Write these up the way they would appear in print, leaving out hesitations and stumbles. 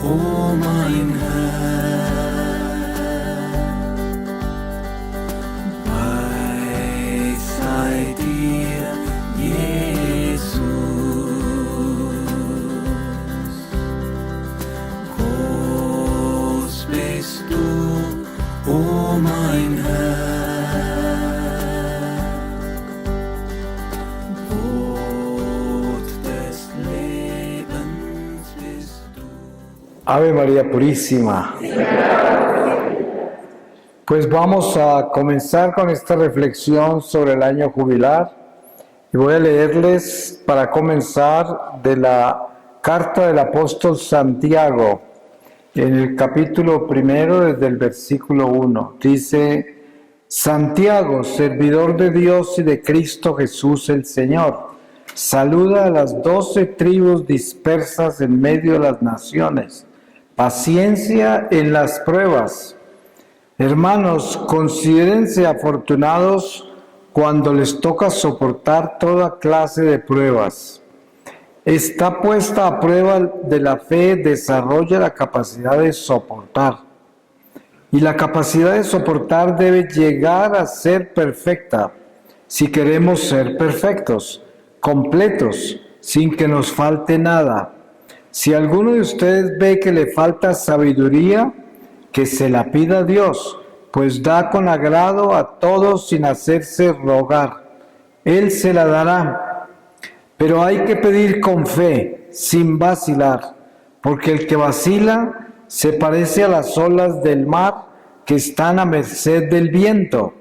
o mein Herr. Preis sei dir, Jesus. Groß bist du, o mein Herr. Ave María Purísima. Pues vamos a comenzar con esta reflexión sobre el año jubilar y voy a leerles para comenzar de la carta del apóstol Santiago en el capítulo 1 desde el versículo 1. Dice: Santiago, servidor de Dios y de Cristo Jesús el Señor, saluda a las 12 tribus dispersas en medio de las naciones. Paciencia en las pruebas. Hermanos, considérense afortunados cuando les toca soportar toda clase de pruebas. Está puesta a prueba de la fe, desarrolla la capacidad de soportar. Y la capacidad de soportar debe llegar a ser perfecta, si queremos ser perfectos, completos, sin que nos falte nada. Si alguno de ustedes ve que le falta sabiduría, que se la pida a Dios, pues da con agrado a todos sin hacerse rogar. Él se la dará. Pero hay que pedir con fe, sin vacilar, porque el que vacila se parece a las olas del mar que están a merced del viento.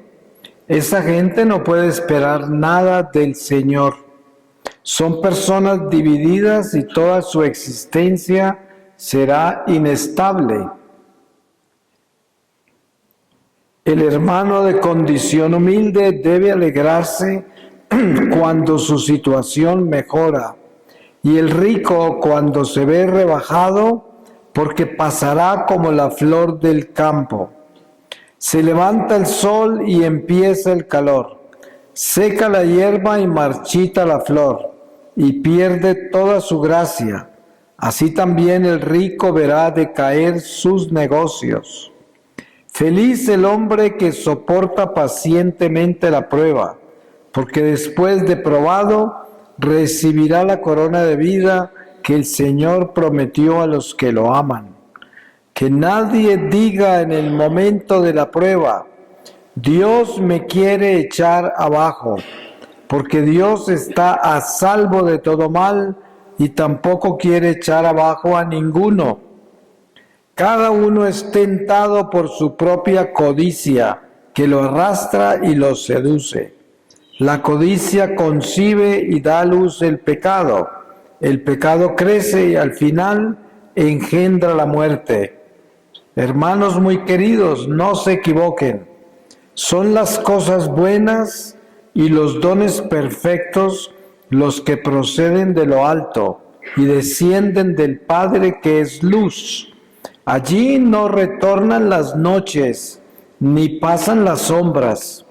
Esa gente no puede esperar nada del Señor. Son personas divididas y toda su existencia será inestable. El hermano de condición humilde debe alegrarse cuando su situación mejora, y el rico cuando se ve rebajado, porque pasará como la flor del campo. Se levanta el sol y empieza el calor, seca la hierba y marchita la flor, y pierde toda su gracia. Así también el rico verá decaer sus negocios. Feliz el hombre que soporta pacientemente la prueba, porque después de probado recibirá la corona de vida que el Señor prometió a los que lo aman. Que nadie diga en el momento de la prueba: Dios me quiere echar abajo, porque Dios está a salvo de todo mal y tampoco quiere echar abajo a ninguno. Cada uno es tentado por su propia codicia, que lo arrastra y lo seduce. La codicia concibe y da a luz el pecado crece y al final engendra la muerte. Hermanos muy queridos, no se equivoquen. Son las cosas buenas y los dones perfectos los que proceden de lo alto y descienden del Padre que es luz. Allí no retornan las noches, ni pasan las sombras.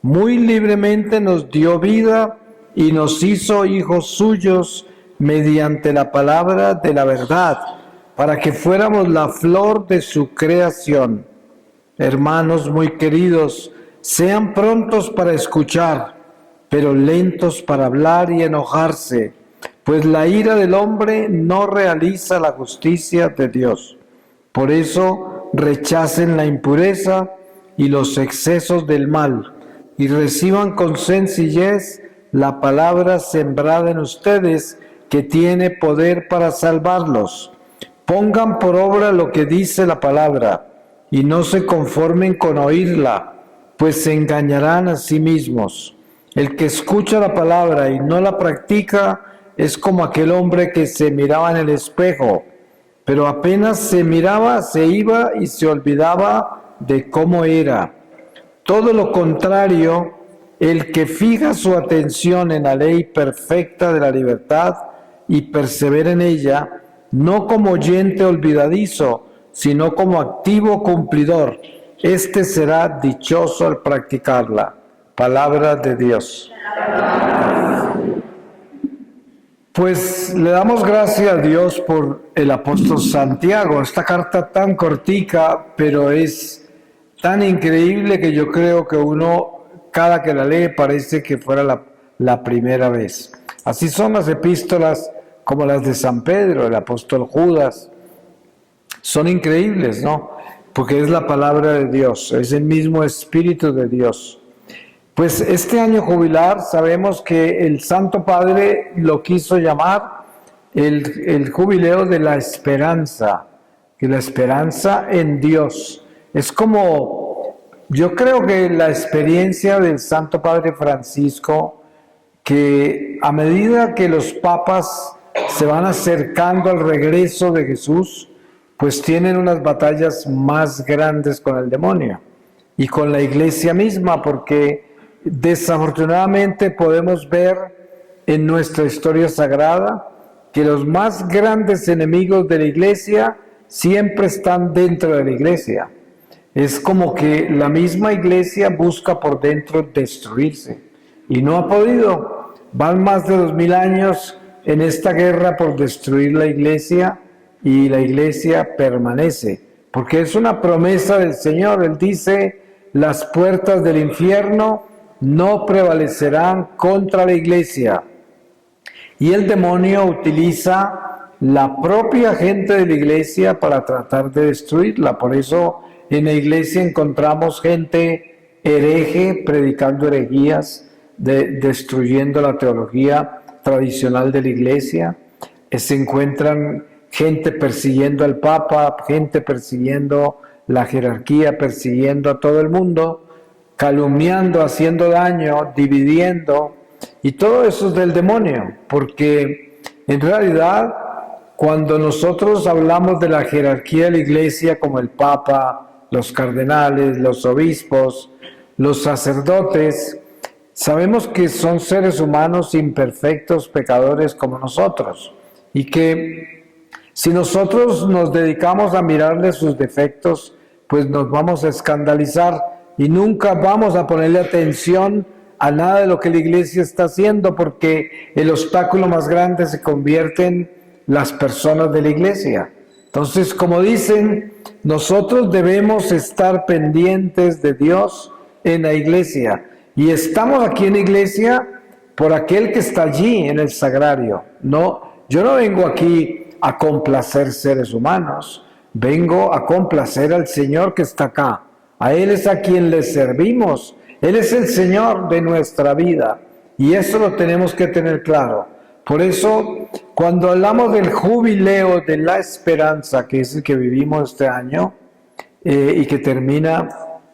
Muy libremente nos dio vida y nos hizo hijos suyos mediante la palabra de la verdad, para que fuéramos la flor de su creación. Hermanos muy queridos, sean prontos para escuchar, pero lentos para hablar y enojarse, pues la ira del hombre no realiza la justicia de Dios. Por eso rechacen la impureza y los excesos del mal, y reciban con sencillez la palabra sembrada en ustedes, que tiene poder para salvarlos. Pongan por obra lo que dice la palabra, y no se conformen con oírla, pues se engañarán a sí mismos. El que escucha la palabra y no la practica es como aquel hombre que se miraba en el espejo, pero apenas se miraba, se iba y se olvidaba de cómo era. Todo lo contrario, el que fija su atención en la ley perfecta de la libertad y persevera en ella, no como oyente olvidadizo, sino como activo cumplidor, este será dichoso al practicarla. Palabra de Dios. Pues le damos gracias a Dios por el apóstol Santiago. Esta carta tan cortica, pero es tan increíble que yo creo que uno, cada que la lee, parece que fuera la primera vez. Así son las epístolas como las de San Pedro, el apóstol Judas. Son increíbles, ¿no? Porque es la palabra de Dios, es el mismo Espíritu de Dios. Pues este año jubilar sabemos que el Santo Padre lo quiso llamar el jubileo de la esperanza, que la esperanza en Dios. Es como, yo creo que la experiencia del Santo Padre Francisco, que a medida que los papas se van acercando al regreso de Jesús, pues tienen unas batallas más grandes con el demonio y con la iglesia misma, porque desafortunadamente podemos ver en nuestra historia sagrada que los más grandes enemigos de la iglesia siempre están dentro de la iglesia. Es como que la misma iglesia busca por dentro destruirse y no ha podido. Van más de 2000 años en esta guerra por destruir la iglesia y la iglesia permanece, porque es una promesa del Señor. Él dice: las puertas del infierno no prevalecerán contra la iglesia. Y el demonio utiliza la propia gente de la iglesia para tratar de destruirla. Por eso en la iglesia encontramos gente hereje predicando herejías, destruyendo la teología tradicional de la iglesia. Se encuentran gente persiguiendo al Papa, gente persiguiendo la jerarquía, persiguiendo a todo el mundo, calumniando, haciendo daño, dividiendo, y todo eso es del demonio, porque en realidad cuando nosotros hablamos de la jerarquía de la iglesia, como el Papa, los cardenales, los obispos, los sacerdotes, sabemos que son seres humanos imperfectos, pecadores como nosotros, y que si nosotros nos dedicamos a mirarle sus defectos, pues nos vamos a escandalizar y nunca vamos a ponerle atención a nada de lo que la iglesia está haciendo, porque el obstáculo más grande se convierten las personas de la iglesia. Entonces, como dicen, nosotros debemos estar pendientes de Dios en la iglesia, y estamos aquí en la iglesia por aquel que está allí en el sagrario. No, yo no vengo aquí a complacer seres humanos, vengo a complacer al Señor que está acá. A Él es a quien le servimos. Él es el Señor de nuestra vida, y eso lo tenemos que tener claro. Por eso, cuando hablamos del jubileo de la esperanza, que es el que vivimos este año, y que termina,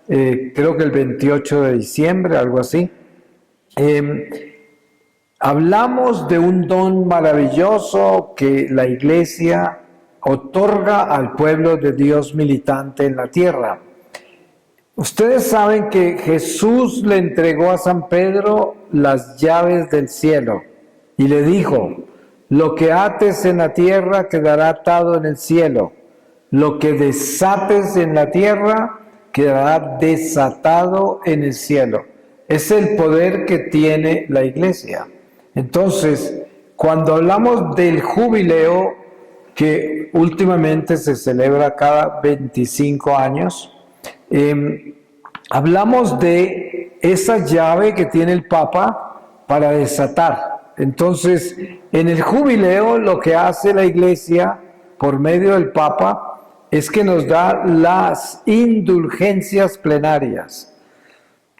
creo que el 28 de diciembre, algo así, hablamos de un don maravilloso que la iglesia otorga al pueblo de Dios militante en la tierra. Ustedes saben que Jesús le entregó a San Pedro las llaves del cielo y le dijo: lo que ates en la tierra quedará atado en el cielo, lo que desates en la tierra quedará desatado en el cielo. Es el poder que tiene la iglesia. Entonces, cuando hablamos del jubileo, que últimamente se celebra cada 25 años, hablamos de esa llave que tiene el Papa para desatar. Entonces, en el jubileo lo que hace la iglesia por medio del Papa es que nos da las indulgencias plenarias,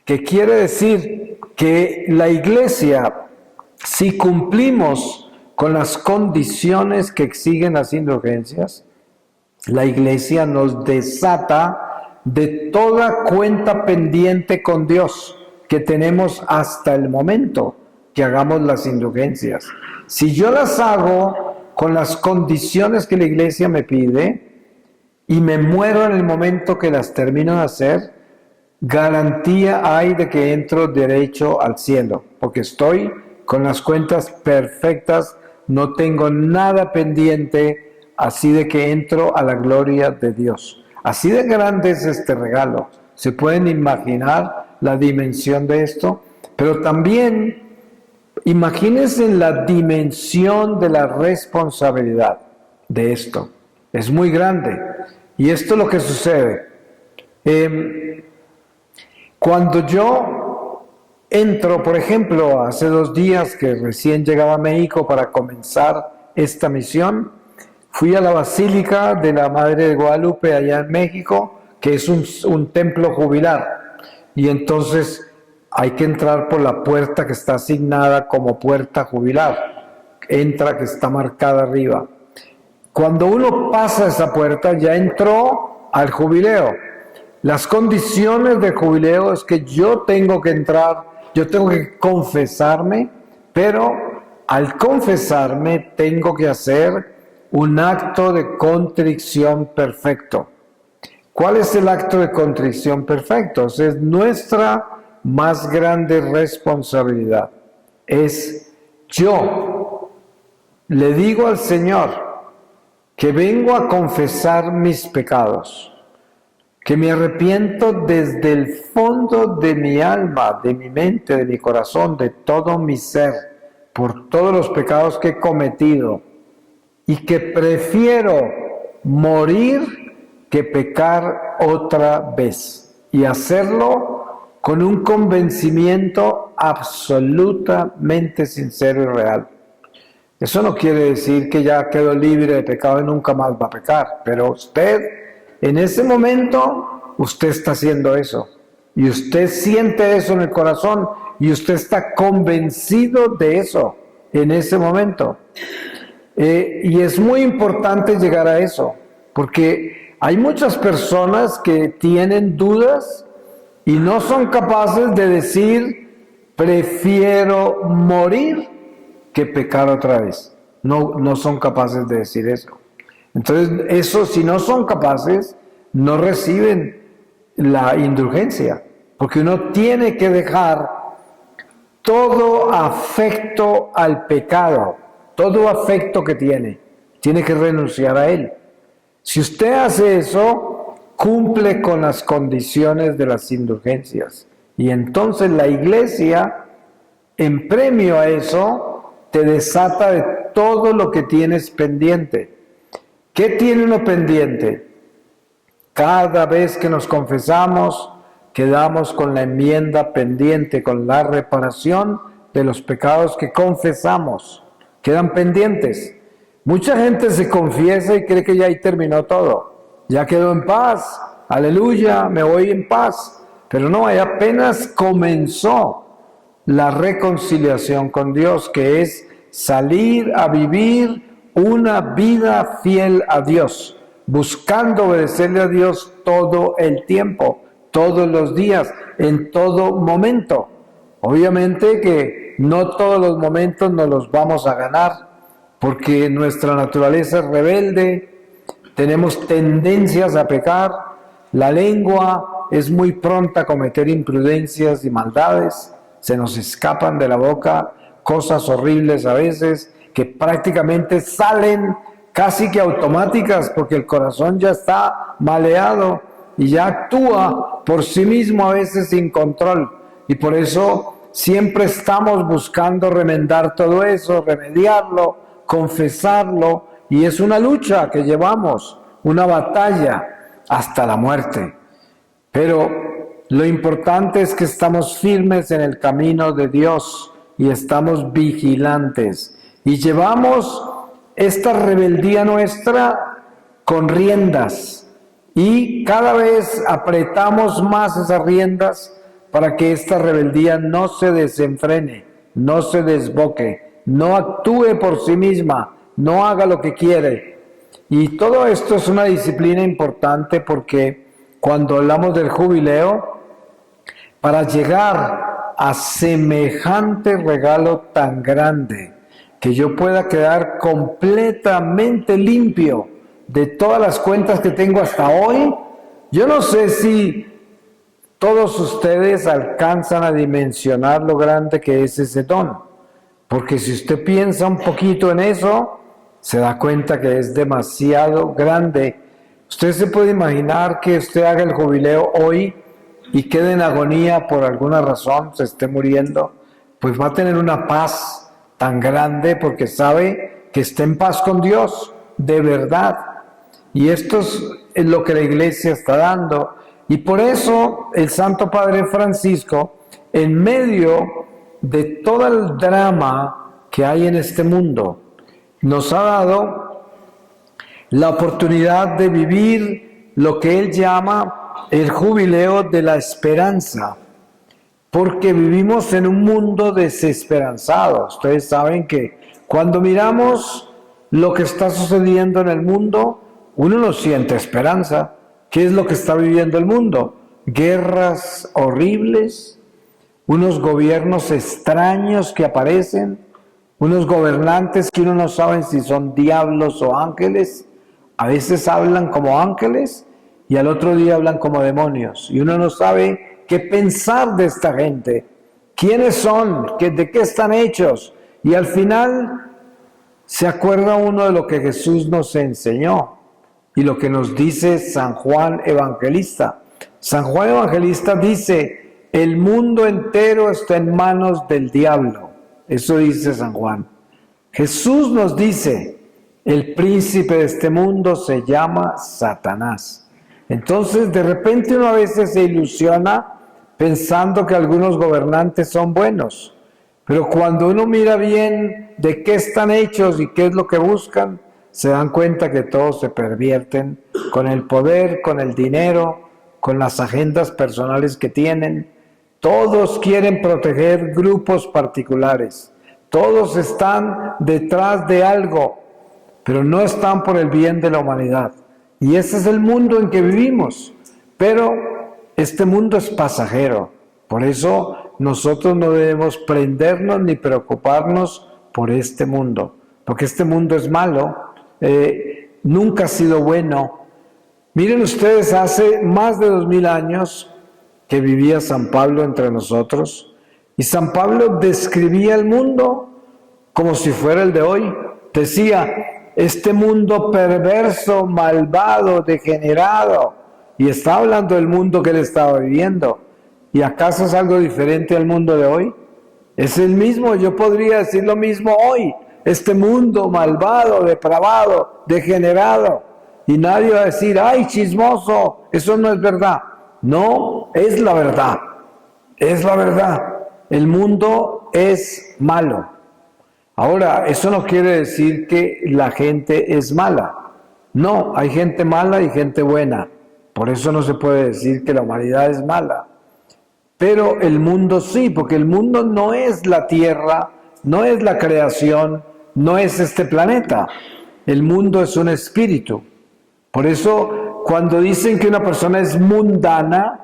que quiere decir que la iglesia, si cumplimos con las condiciones que exigen las indulgencias, la iglesia nos desata de toda cuenta pendiente con Dios que tenemos hasta el momento que hagamos las indulgencias. Si yo las hago con las condiciones que la iglesia me pide y me muero en el momento que las termino de hacer, garantía hay de que entro derecho al cielo, porque estoy con las cuentas perfectas, no tengo nada pendiente, así de que entro a la gloria de Dios. Así de grande es este regalo. ¿Se pueden imaginar la dimensión de esto? Pero también Imagínense la dimensión de la responsabilidad de esto. Es muy grande. Y esto es lo que sucede. Cuando yo entro, por ejemplo, hace 2 días que recién llegaba a México para comenzar esta misión, fui a la Basílica de la Madre de Guadalupe allá en México, que es un templo jubilar. Y entonces hay que entrar por la puerta que está asignada como puerta jubilar. Entra, que está marcada arriba. Cuando uno pasa esa puerta, ya entró al jubileo. Las condiciones del jubileo es que yo tengo que entrar, yo tengo que confesarme, pero al confesarme tengo que hacer un acto de contrición perfecto. ¿Cuál es el acto de contrición perfecto? Es nuestra más grande responsabilidad. Es yo le digo al Señor que vengo a confesar mis pecados, que me arrepiento desde el fondo de mi alma, de mi mente, de mi corazón, de todo mi ser, por todos los pecados que he cometido, y que prefiero morir que pecar otra vez, y hacerlo con un convencimiento absolutamente sincero y real. Eso no quiere decir que ya quedó libre de pecado y nunca más va a pecar, pero usted, en ese momento, usted está haciendo eso, y usted siente eso en el corazón, y usted está convencido de eso en ese momento. Y es muy importante llegar a eso, porque hay muchas personas que tienen dudas y no son capaces de decir, prefiero morir que pecar otra vez. No son capaces de decir eso. Entonces, eso, si no son capaces, no reciben la indulgencia, porque uno tiene que dejar todo afecto al pecado, todo afecto que tiene que renunciar a él. Si usted hace eso, cumple con las condiciones de las indulgencias. Y entonces la iglesia, en premio a eso, te desata de todo lo que tienes pendiente. ¿Qué tiene uno pendiente? Cada vez que nos confesamos, quedamos con la enmienda pendiente, con la reparación de los pecados que confesamos. Quedan pendientes. Mucha gente se confiesa y cree que ya ahí terminó todo. Ya quedó en paz, aleluya, me voy en paz. Pero no, ahí apenas comenzó la reconciliación con Dios, que es salir a vivir una vida fiel a Dios, buscando obedecerle a Dios todo el tiempo, todos los días, en todo momento. Obviamente que no todos los momentos nos los vamos a ganar, porque nuestra naturaleza es rebelde, tenemos tendencias a pecar, la lengua es muy pronta a cometer imprudencias y maldades, se nos escapan de la boca cosas horribles a veces que prácticamente salen casi que automáticas porque el corazón ya está maleado y ya actúa por sí mismo a veces sin control, y por eso siempre estamos buscando remendar todo eso, remediarlo, confesarlo, y es una lucha que llevamos, una batalla hasta la muerte. Pero lo importante es que estamos firmes en el camino de Dios y estamos vigilantes y llevamos esta rebeldía nuestra con riendas, y cada vez apretamos más esas riendas para que esta rebeldía no se desenfrene, no se desboque, no actúe por sí misma, no haga lo que quiere. Y todo esto es una disciplina importante, porque cuando hablamos del jubileo, para llegar a semejante regalo tan grande, que yo pueda quedar completamente limpio de todas las cuentas que tengo hasta hoy, yo no sé si todos ustedes alcanzan a dimensionar lo grande que es ese don, porque si usted piensa un poquito en eso, se da cuenta que es demasiado grande. Usted se puede imaginar que usted haga el jubileo hoy y quede en agonía por alguna razón, se esté muriendo, pues va a tener una paz tan grande porque sabe que está en paz con Dios, de verdad. Y esto es lo que la iglesia está dando. Y por eso el Santo Padre Francisco, en medio de todo el drama que hay en este mundo, nos ha dado la oportunidad de vivir lo que él llama el jubileo de la esperanza, porque vivimos en un mundo desesperanzado. Ustedes saben que cuando miramos lo que está sucediendo en el mundo, uno no siente esperanza. ¿Qué es lo que está viviendo el mundo? Guerras horribles, unos gobiernos extraños que aparecen, unos gobernantes que uno no sabe si son diablos o ángeles. A veces hablan como ángeles y al otro día hablan como demonios. Y uno no sabe qué pensar de esta gente. ¿Quiénes son? ¿De qué están hechos? Y al final se acuerda uno de lo que Jesús nos enseñó y lo que nos dice San Juan Evangelista. San Juan Evangelista dice, el mundo entero está en manos del diablo. Eso dice San Juan. Jesús nos dice, el príncipe de este mundo se llama Satanás. Entonces, de repente uno a veces se ilusiona pensando que algunos gobernantes son buenos. Pero cuando uno mira bien de qué están hechos y qué es lo que buscan, se dan cuenta que todos se pervierten con el poder, con el dinero, con las agendas personales que tienen. Todos quieren proteger grupos particulares. Todos están detrás de algo, pero no están por el bien de la humanidad. Y ese es el mundo en que vivimos. Pero este mundo es pasajero. Por eso nosotros no debemos prendernos ni preocuparnos por este mundo. Porque este mundo es malo. Nunca ha sido bueno. Miren ustedes, hace más de 2000 años que vivía San Pablo entre nosotros, y San Pablo describía el mundo como si fuera el de hoy. Decía, este mundo perverso, malvado, degenerado, y está hablando del mundo que él estaba viviendo. ¿Y acaso es algo diferente al mundo de hoy? Es el mismo. Yo podría decir lo mismo hoy. Este mundo malvado, depravado, degenerado. Y nadie va a decir, ¡ay, chismoso! Eso no es verdad. No, es la verdad. Es la verdad. El mundo es malo. Ahora, eso no quiere decir que la gente es mala. No, hay gente mala y gente buena. Por eso no se puede decir que la humanidad es mala. Pero el mundo sí, porque el mundo no es la tierra, no es la creación, no es este planeta. El mundo es un espíritu. Por eso, cuando dicen que una persona es mundana,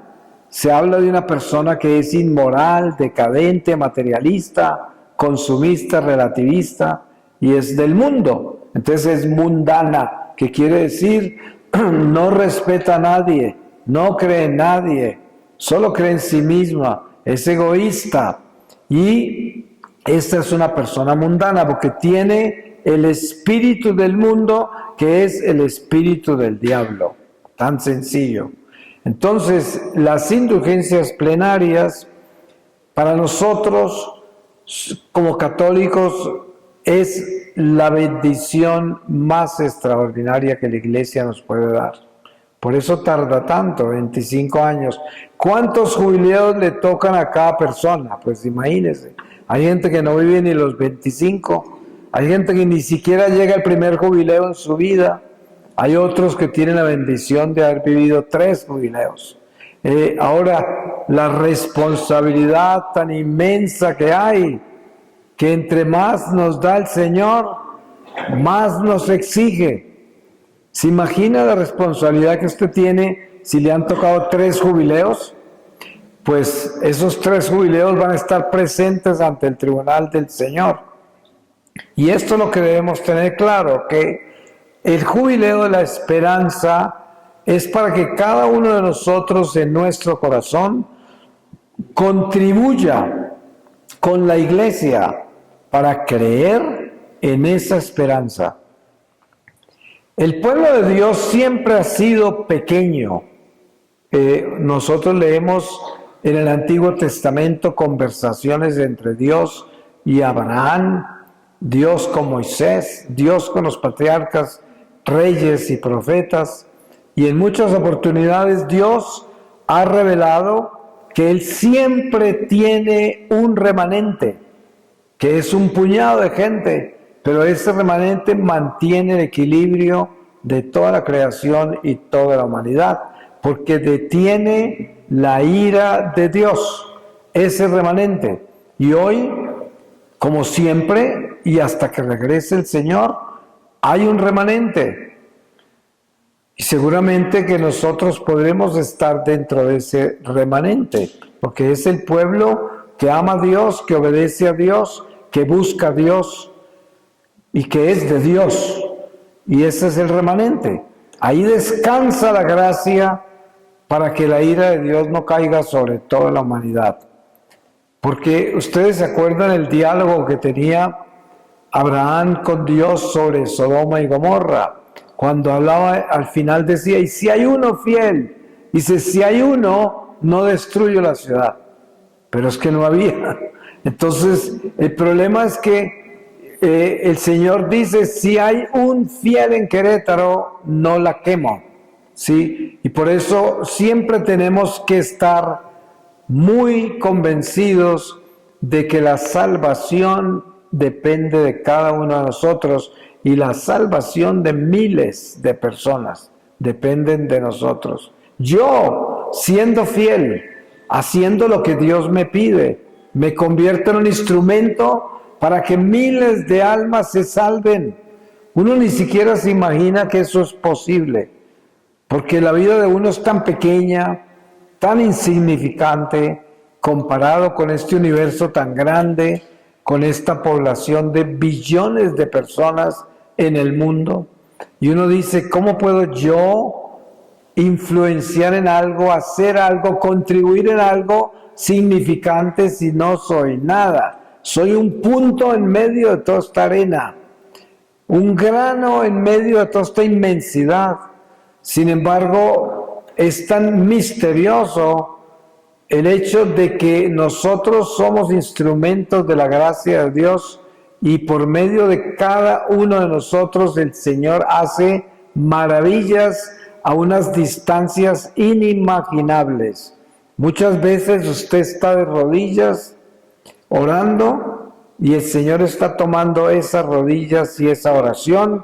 se habla de una persona que es inmoral, decadente, materialista, consumista, relativista, y es del mundo. Entonces es mundana, que quiere decir no respeta a nadie, no cree en nadie, solo cree en sí misma, es egoísta. Y esta es una persona mundana porque tiene el espíritu del mundo, que es el espíritu del diablo. Tan sencillo. Entonces, las indulgencias plenarias, para nosotros, como católicos, es la bendición más extraordinaria que la Iglesia nos puede dar. Por eso tarda tanto, 25 años. ¿Cuántos jubileos le tocan a cada persona? Pues imagínense. Hay gente que no vive ni los 25. Hay gente que ni siquiera llega al primer jubileo en su vida. Hay otros que tienen la bendición de haber vivido 3 jubileos. Ahora, la responsabilidad tan inmensa que hay, que entre más nos da el Señor, más nos exige. ¿Se imagina la responsabilidad que usted tiene si le han tocado 3 jubileos? Pues esos 3 jubileos van a estar presentes ante el tribunal del Señor. Y esto es lo que debemos tener claro, que el jubileo de la esperanza es para que cada uno de nosotros en nuestro corazón contribuya con la Iglesia para creer en esa esperanza. El pueblo de Dios siempre ha sido pequeño. Nosotros leemos en el Antiguo Testamento conversaciones entre Dios y Abraham, Dios con Moisés, Dios con los patriarcas, reyes y profetas, y en muchas oportunidades Dios ha revelado que Él siempre tiene un remanente, que es un puñado de gente, pero ese remanente mantiene el equilibrio de toda la creación y toda la humanidad, porque detiene la ira de Dios, ese remanente. Y hoy, como siempre, y hasta que regrese el Señor, hay un remanente. Y seguramente que nosotros podremos estar dentro de ese remanente, porque es el pueblo que ama a Dios, que obedece a Dios, que busca a Dios y que es de Dios. Y ese es el remanente. Ahí descansa la gracia para que la ira de Dios no caiga sobre toda la humanidad. Porque ustedes se acuerdan el diálogo que tenía Abraham con Dios sobre Sodoma y Gomorra. Cuando hablaba, al final decía, y si hay uno fiel, dice, si hay uno, no destruyo la ciudad. Pero es que no había. Entonces, el problema es que el Señor dice, si hay un fiel en Querétaro, no la quemo. ¿Sí? Y por eso siempre tenemos que estar muy convencidos de que la salvación depende de cada uno de nosotros y la salvación de miles de personas dependen de nosotros. Yo, siendo fiel, haciendo lo que Dios me pide, me convierto en un instrumento para que miles de almas se salven. Uno ni siquiera se imagina que eso es posible, porque la vida de uno es tan pequeña, tan insignificante, comparado con este universo tan grande, con esta población de billones de personas en el mundo. Y uno dice, ¿cómo puedo yo influenciar en algo, hacer algo, contribuir en algo significante si no soy nada? Soy un punto en medio de toda esta arena, un grano en medio de toda esta inmensidad. Sin embargo, es tan misterioso el hecho de que nosotros somos instrumentos de la gracia de Dios y por medio de cada uno de nosotros el Señor hace maravillas a unas distancias inimaginables. Muchas veces usted está de rodillas orando y el Señor está tomando esas rodillas y esa oración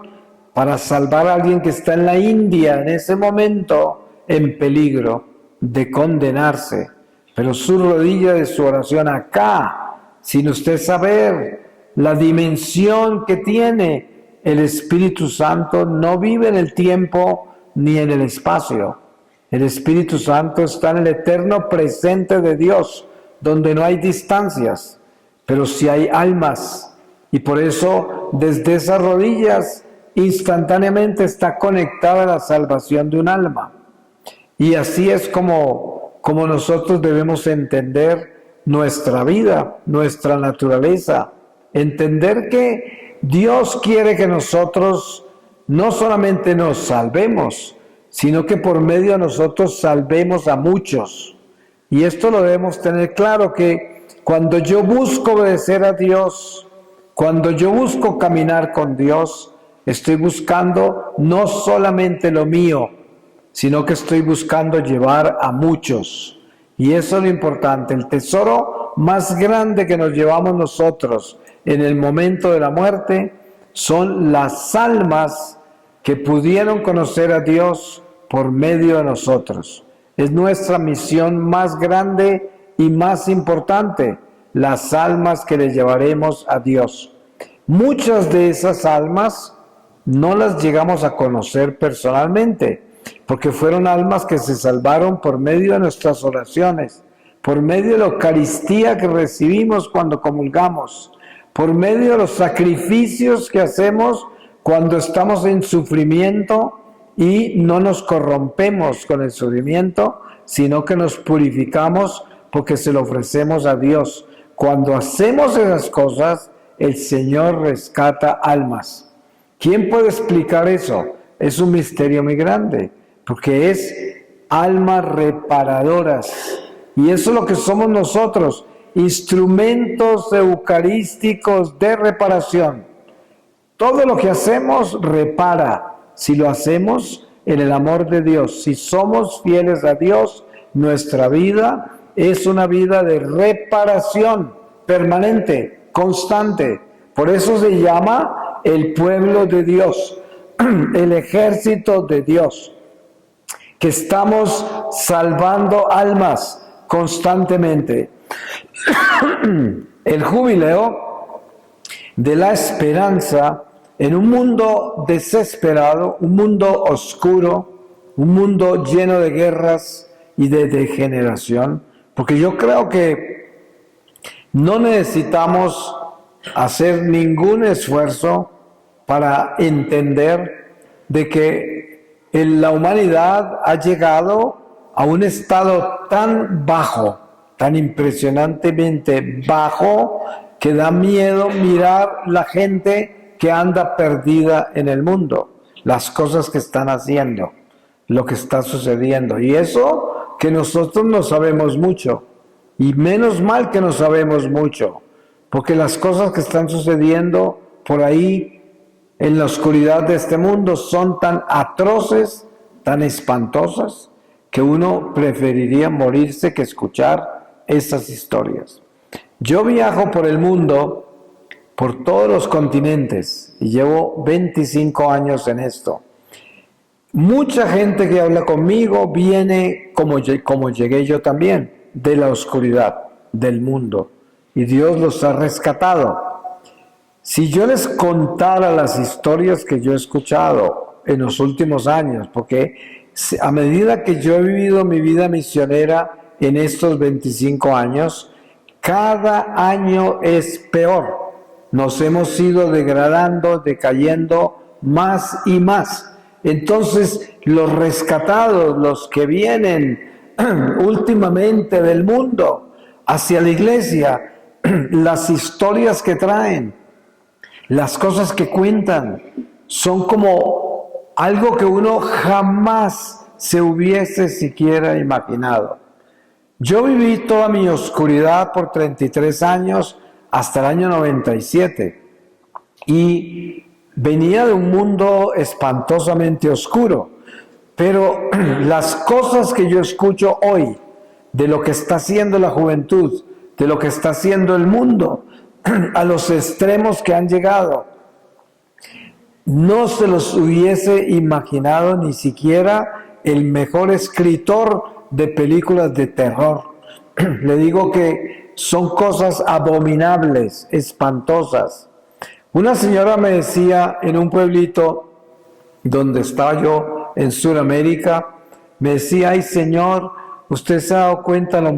para salvar a alguien que está en la India en ese momento en peligro de condenarse. Pero su rodilla de su oración acá, sin usted saber la dimensión que tiene el Espíritu Santo, no vive en el tiempo ni en el espacio. El Espíritu Santo está en el eterno presente de Dios, donde no hay distancias, pero sí hay almas. Y por eso, desde esas rodillas, instantáneamente está conectada a la salvación de un alma. Y así es como nosotros debemos entender nuestra vida, nuestra naturaleza. Entender que Dios quiere que nosotros no solamente nos salvemos, sino que por medio de nosotros salvemos a muchos. Y esto lo debemos tener claro, que cuando yo busco obedecer a Dios, cuando yo busco caminar con Dios, estoy buscando no solamente lo mío, sino que estoy buscando llevar a muchos. Y eso es lo importante. El tesoro más grande que nos llevamos nosotros en el momento de la muerte son las almas que pudieron conocer a Dios por medio de nosotros. Es nuestra misión más grande y más importante, las almas que le llevaremos a Dios. Muchas de esas almas no las llegamos a conocer personalmente, porque fueron almas que se salvaron por medio de nuestras oraciones, por medio de la Eucaristía que recibimos cuando comulgamos, por medio de los sacrificios que hacemos cuando estamos en sufrimiento y no nos corrompemos con el sufrimiento, sino que nos purificamos porque se lo ofrecemos a Dios. Cuando hacemos esas cosas, el Señor rescata almas. ¿Quién puede explicar eso? Es un misterio muy grande, porque es almas reparadoras, Y eso es lo que somos nosotros, instrumentos eucarísticos de reparación. Todo lo que hacemos repara, si lo hacemos en el amor de Dios. Si somos fieles a Dios, nuestra vida es una vida de reparación permanente, constante. Por eso se llama el pueblo de Dios, el ejército de Dios, que estamos salvando almas constantemente. El jubileo de la esperanza en un mundo desesperado, un mundo oscuro, un mundo lleno de guerras y de degeneración, porque yo creo que no necesitamos hacer ningún esfuerzo para entender de que la humanidad ha llegado a un estado tan bajo, tan impresionantemente bajo, que da miedo mirar la gente que anda perdida en el mundo, las cosas que están haciendo, lo que está sucediendo. Y eso que nosotros no sabemos mucho, y menos mal que no sabemos mucho, porque las cosas que están sucediendo por ahí en la oscuridad de este mundo son tan atroces, tan espantosas, que uno preferiría morirse que escuchar esas historias. Yo viajo por el mundo, por todos los continentes, y llevo 25 años en esto. Mucha gente que habla conmigo viene, como llegué yo también, de la oscuridad del mundo, y Dios los ha rescatado. Si yo les contara las historias que yo he escuchado en los últimos años, porque a medida que yo he vivido mi vida misionera en estos 25 años, cada año es peor. Nos hemos ido degradando, decayendo más y más. Entonces, los rescatados, los que vienen últimamente del mundo hacia la iglesia, las historias que traen, las cosas que cuentan, son como algo que uno jamás se hubiese siquiera imaginado. Yo viví toda mi oscuridad por 33 años hasta el año 97 y venía de un mundo espantosamente oscuro, pero las cosas que yo escucho hoy de lo que está haciendo la juventud, de lo que está haciendo el mundo, a los extremos que han llegado, no se los hubiese imaginado ni siquiera el mejor escritor de películas de terror. Le digo que son cosas abominables, espantosas. Una señora me decía en un pueblito donde estaba yo en Sudamérica, me decía: ay Señor, usted se ha dado cuenta lo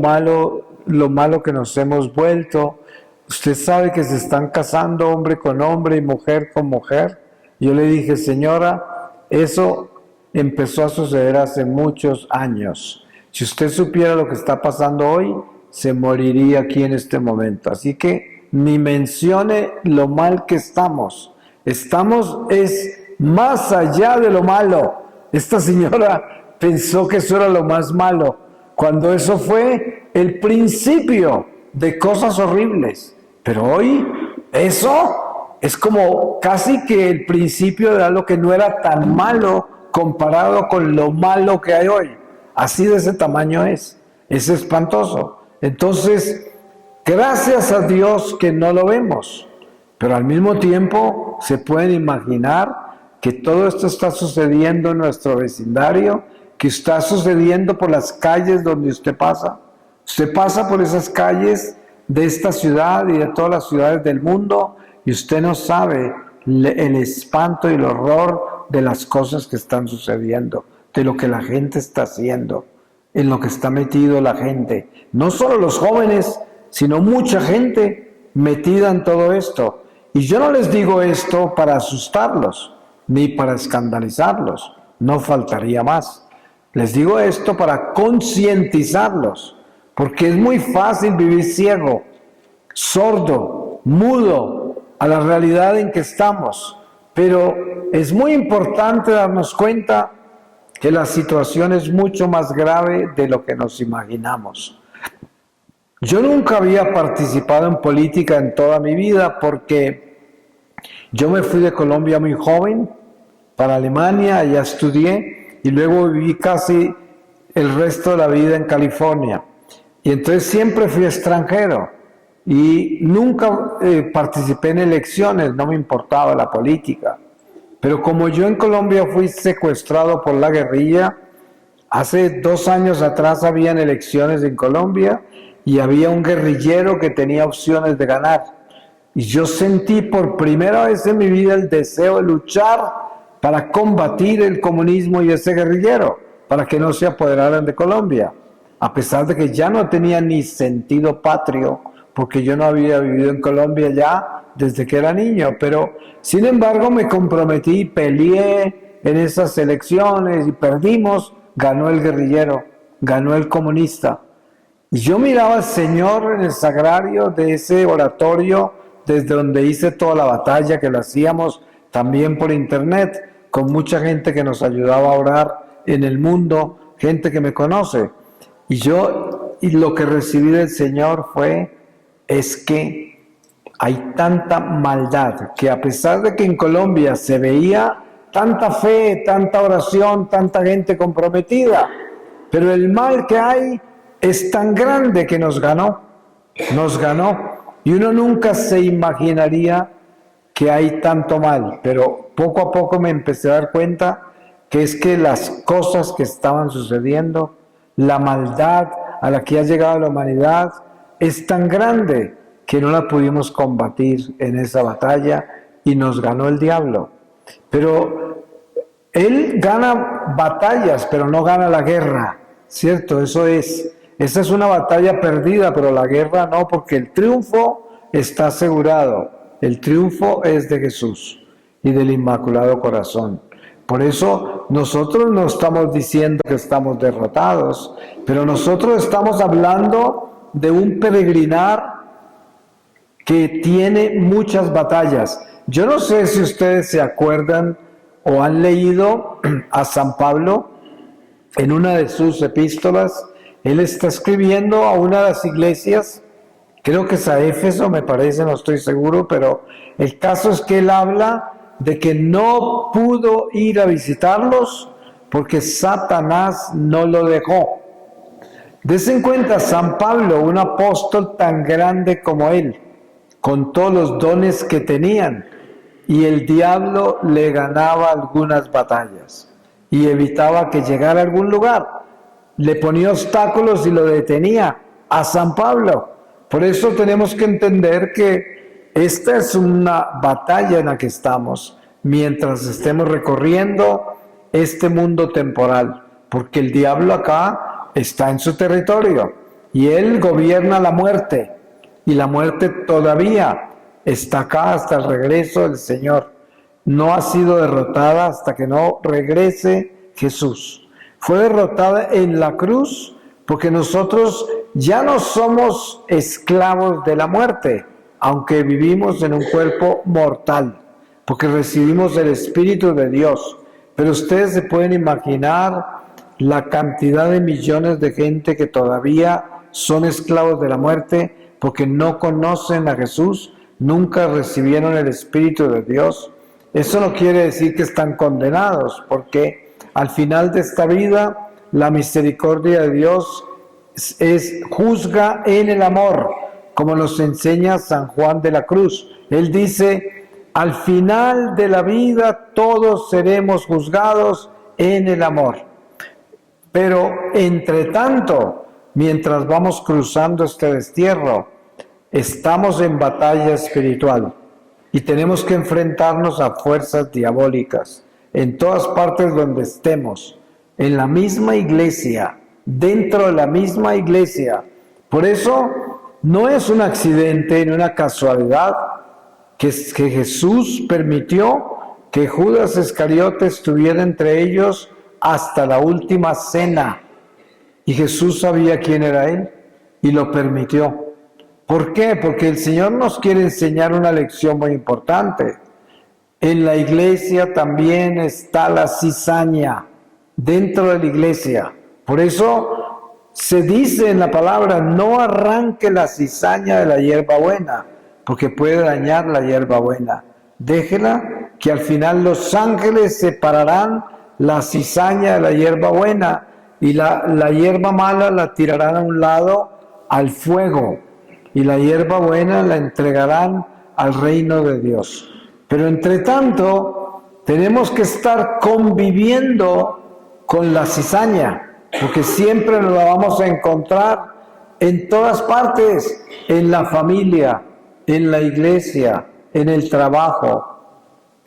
malo que nos hemos vuelto. Usted sabe que se están casando hombre con hombre y mujer con mujer. Yo le dije: señora, eso empezó a suceder hace muchos años. Si usted supiera lo que está pasando hoy, se moriría aquí en este momento. Así que ni mencione lo mal que estamos. Estamos es más allá de lo malo. Esta señora pensó que eso era lo más malo, cuando eso fue el principio de cosas horribles. Pero hoy eso es como casi que el principio de algo que no era tan malo comparado con lo malo que hay hoy. Así de ese tamaño es espantoso. Entonces, gracias a Dios que no lo vemos, pero al mismo tiempo se pueden imaginar que todo esto está sucediendo en nuestro vecindario, que está sucediendo por las calles donde usted pasa. Usted pasa por esas calles de esta ciudad y de todas las ciudades del mundo, y usted no sabe el espanto y el horror de las cosas que están sucediendo, de lo que la gente está haciendo, en lo que está metido la gente. No solo los jóvenes, sino mucha gente metida en todo esto. Y yo no les digo esto para asustarlos, ni para escandalizarlos, no faltaría más. Les digo esto para concientizarlos, porque es muy fácil vivir ciego, sordo, mudo a la realidad en que estamos, pero es muy importante darnos cuenta que la situación es mucho más grave de lo que nos imaginamos. Yo nunca había participado en política en toda mi vida porque yo me fui de Colombia muy joven para Alemania, allá estudié y luego viví casi el resto de la vida en California. Y entonces siempre fui extranjero y nunca participé en elecciones, no me importaba la política. Pero como yo en Colombia fui secuestrado por la guerrilla, hace 2 años atrás habían elecciones en Colombia y había un guerrillero que tenía opciones de ganar. Y yo sentí por primera vez en mi vida el deseo de luchar para combatir el comunismo y ese guerrillero, para que no se apoderaran de Colombia, a pesar de que ya no tenía ni sentido patrio, porque yo no había vivido en Colombia ya desde que era niño, pero sin embargo me comprometí, peleé en esas elecciones y perdimos, ganó el guerrillero, ganó el comunista. Y yo miraba al Señor en el sagrario de ese oratorio, desde donde hice toda la batalla, que lo hacíamos también por internet, con mucha gente que nos ayudaba a orar en el mundo, gente que me conoce. Y lo que recibí del Señor es que hay tanta maldad, que a pesar de que en Colombia se veía tanta fe, tanta oración, tanta gente comprometida, pero el mal que hay es tan grande que nos ganó, y uno nunca se imaginaría que hay tanto mal, pero poco a poco me empecé a dar cuenta que es que las cosas que estaban sucediendo, la maldad a la que ha llegado la humanidad, es tan grande que no la pudimos combatir en esa batalla y nos ganó el diablo. Pero él gana batallas, pero no gana la guerra, ¿cierto? Esa es una batalla perdida, pero la guerra no, porque el triunfo está asegurado. El triunfo es de Jesús y del Inmaculado Corazón. Por eso nosotros no estamos diciendo que estamos derrotados, pero nosotros estamos hablando de un peregrinar que tiene muchas batallas. Yo no sé si ustedes se acuerdan o han leído a San Pablo en una de sus epístolas. Él está escribiendo a una de las iglesias, creo que es a Éfeso, me parece, no estoy seguro, pero el caso es que él habla de que no pudo ir a visitarlos porque Satanás no lo dejó. Des en cuenta, San Pablo, un apóstol tan grande como él, con todos los dones que tenían, y el diablo le ganaba algunas batallas y evitaba que llegara a algún lugar. Le ponía obstáculos y lo detenía a San Pablo. Por eso tenemos que entender que esta es una batalla en la que estamos mientras estemos recorriendo este mundo temporal, porque el diablo acá está en su territorio y él gobierna la muerte, y la muerte todavía está acá hasta el regreso del Señor. No ha sido derrotada hasta que no regrese Jesús. Fue derrotada en la cruz porque nosotros ya no somos esclavos de la muerte, aunque vivimos en un cuerpo mortal, porque recibimos el Espíritu de Dios. Pero ustedes se pueden imaginar la cantidad de millones de gente que todavía son esclavos de la muerte porque no conocen a Jesús, nunca recibieron el Espíritu de Dios. Eso no quiere decir que están condenados, porque al final de esta vida la misericordia de Dios juzga en el amor, como nos enseña San Juan de la Cruz. Él dice: al final de la vida todos seremos juzgados en el amor. Pero entre tanto, mientras vamos cruzando este destierro, estamos en batalla espiritual y tenemos que enfrentarnos a fuerzas diabólicas en todas partes donde estemos, en la misma iglesia, dentro de la misma iglesia. Por eso no es un accidente ni una casualidad que Jesús permitió que Judas Iscariote estuviera entre ellos hasta la última cena. Y Jesús sabía quién era él y lo permitió. ¿Por qué? Porque el Señor nos quiere enseñar una lección muy importante. En la iglesia también está la cizaña, dentro de la iglesia. Por eso se dice en la palabra, no arranque la cizaña de la hierba buena, porque puede dañar la hierba buena. Déjela, que al final los ángeles separarán la cizaña de la hierba buena y la hierba mala la tirarán a un lado al fuego y la hierba buena la entregarán al reino de Dios. Pero entre tanto, tenemos que estar conviviendo con la cizaña, porque siempre nos la vamos a encontrar en todas partes, en la familia, en la iglesia, en el trabajo,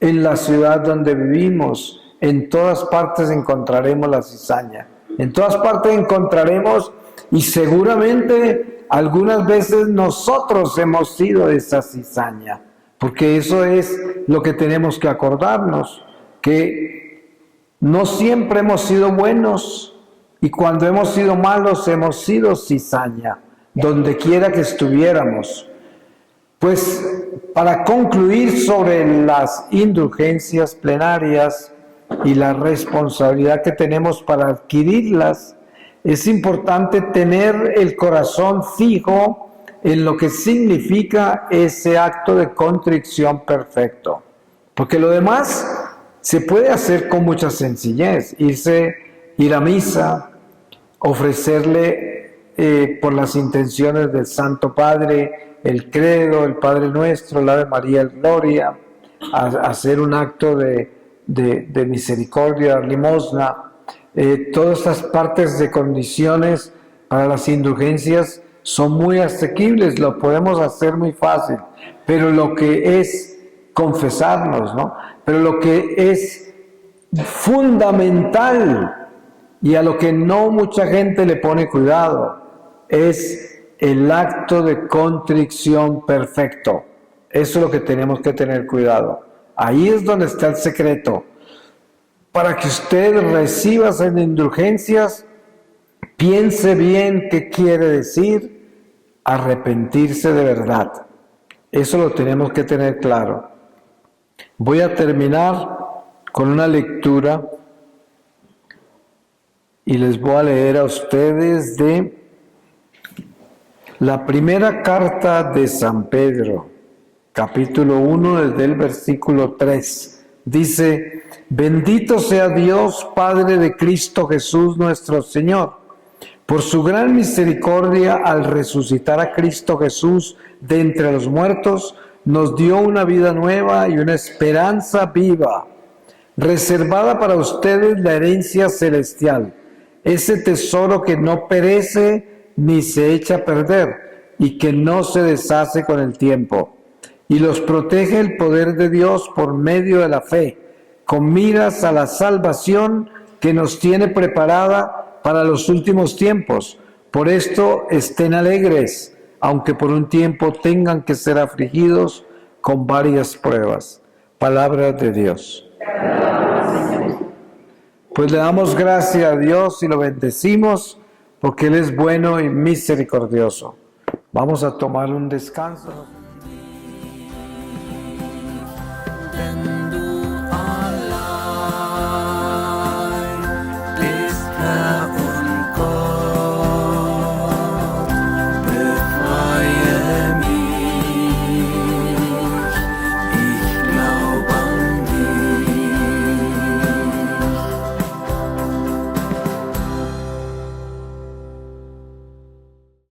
en la ciudad donde vivimos. En todas partes encontraremos la cizaña. En todas partes encontraremos, y seguramente algunas veces nosotros hemos sido esa cizaña, porque eso es lo que tenemos que acordarnos, que no siempre hemos sido buenos, y cuando hemos sido malos hemos sido cizaña, donde quiera que estuviéramos. Pues para concluir sobre las indulgencias plenarias y la responsabilidad que tenemos para adquirirlas, es importante tener el corazón fijo en lo que significa ese acto de contrición perfecto. Porque lo demás se puede hacer con mucha sencillez, ir a misa, ofrecerle por las intenciones del Santo Padre, el credo, el Padre Nuestro, la Ave María, el Gloria, hacer un acto de misericordia, limosna. Todas estas partes de condiciones para las indulgencias son muy asequibles, lo podemos hacer muy fácil, pero lo que es confesarnos, ¿no? Pero lo que es fundamental y a lo que no mucha gente le pone cuidado es el acto de contrición perfecto. Eso es lo que tenemos que tener cuidado. Ahí es donde está el secreto. Para que usted reciba esas indulgencias, piense bien qué quiere decir arrepentirse de verdad. Eso lo tenemos que tener claro. Voy a terminar con una lectura y les voy a leer a ustedes de la primera carta de San Pedro, capítulo 1, desde el versículo 3. Dice: bendito sea Dios, Padre de Cristo Jesús nuestro Señor. Por su gran misericordia, al resucitar a Cristo Jesús de entre los muertos, nos dio una vida nueva y una esperanza viva, reservada para ustedes la herencia celestial, ese tesoro que no perece ni se echa a perder y que no se deshace con el tiempo, y los protege el poder de Dios por medio de la fe, con miras a la salvación que nos tiene preparada para los últimos tiempos. Por esto estén alegres, aunque por un tiempo tengan que ser afligidos con varias pruebas. Palabra de Dios. Pues le damos gracias a Dios y lo bendecimos porque Él es bueno y misericordioso. Vamos a tomar un descanso.